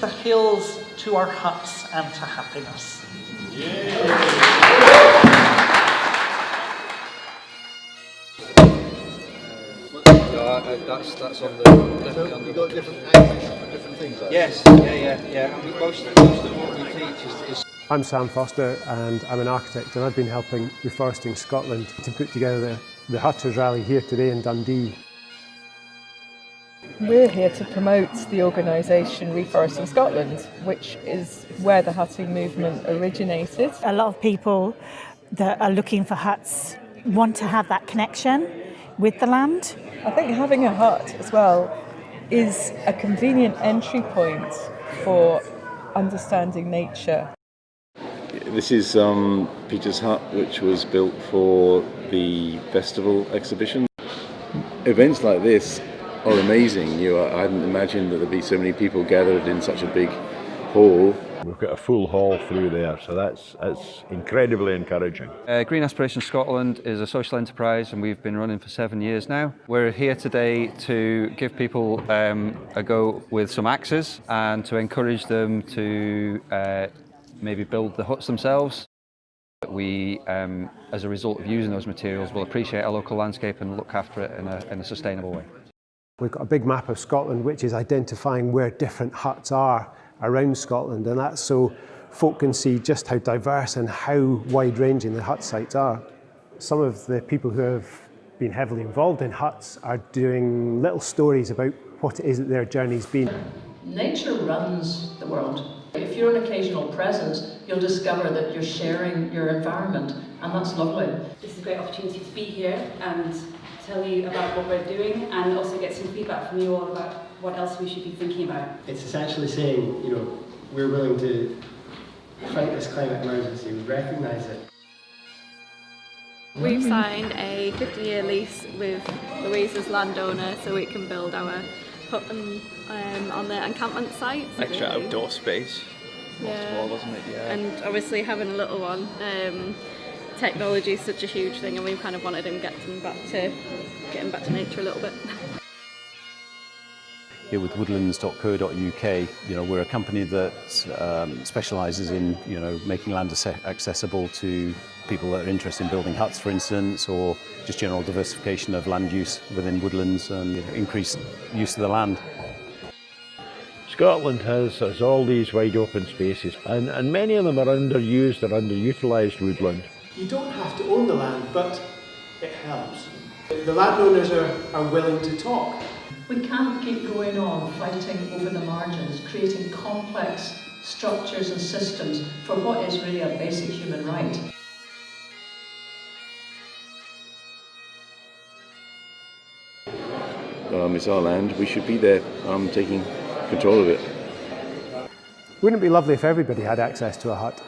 the hills to our huts and to happiness. That's on the... So you've got different angles for different things, like Yes, yeah. I mean, most of what we teach is... I'm Sam Foster and I'm an architect, and I've been helping Reforesting Scotland to put together the Hutters Rally here today in Dundee. We're here to promote the organisation Reforesting Scotland, which is where the hutting movement originated. A lot of people that are looking for huts want to have that connection with the land. I think having a hut as well is a convenient entry point for understanding nature. This is Peter's hut, which was built for the festival exhibition. Events like this are amazing. I hadn't imagined that there'd be so many people gathered in such a big hall. We've got a full hall through there, so that's incredibly encouraging. Reforesting Scotland is a social enterprise and we've been running for 7 years now. We're here today to give people a go with some axes and to encourage them to maybe build the huts themselves. We, as a result of using those materials, will appreciate our local landscape and look after it in a sustainable way. We've got a big map of Scotland which is identifying where different huts are around Scotland, and that's so folk can see just how diverse and how wide-ranging the hut sites are. Some of the people who have been heavily involved in huts are doing little stories about what it is that their journey's been. Nature runs the world. If you're an occasional presence, you'll discover that you're sharing your environment, and that's lovely. This is a great opportunity to be here and tell you about what we're doing and also get some feedback from you all about what else we should be thinking about. It's essentially saying, we're willing to fight this climate emergency, we recognise it. We've signed a 50-year lease with Louisa's landowner so we can build our hut on the encampment site. Extra outdoor space. Yeah. Wasn't it? Yeah. And obviously having a little one, technology is such a huge thing, and we kind of wanted him getting back to nature a little bit. Here with WoodlandsTV, we're a company that specialises in making land accessible to people that are interested in building huts, for instance, or just general diversification of land use within woodlands and increased use of the land. Scotland has all these wide open spaces, and many of them are underused or underutilised woodland. You don't have to own the land, but it helps. The landowners are willing to talk. We can't keep going on fighting over the margins, creating complex structures and systems for what is really a basic human right. It's our land, we should be there taking control of it. Wouldn't it be lovely if everybody had access to a hut?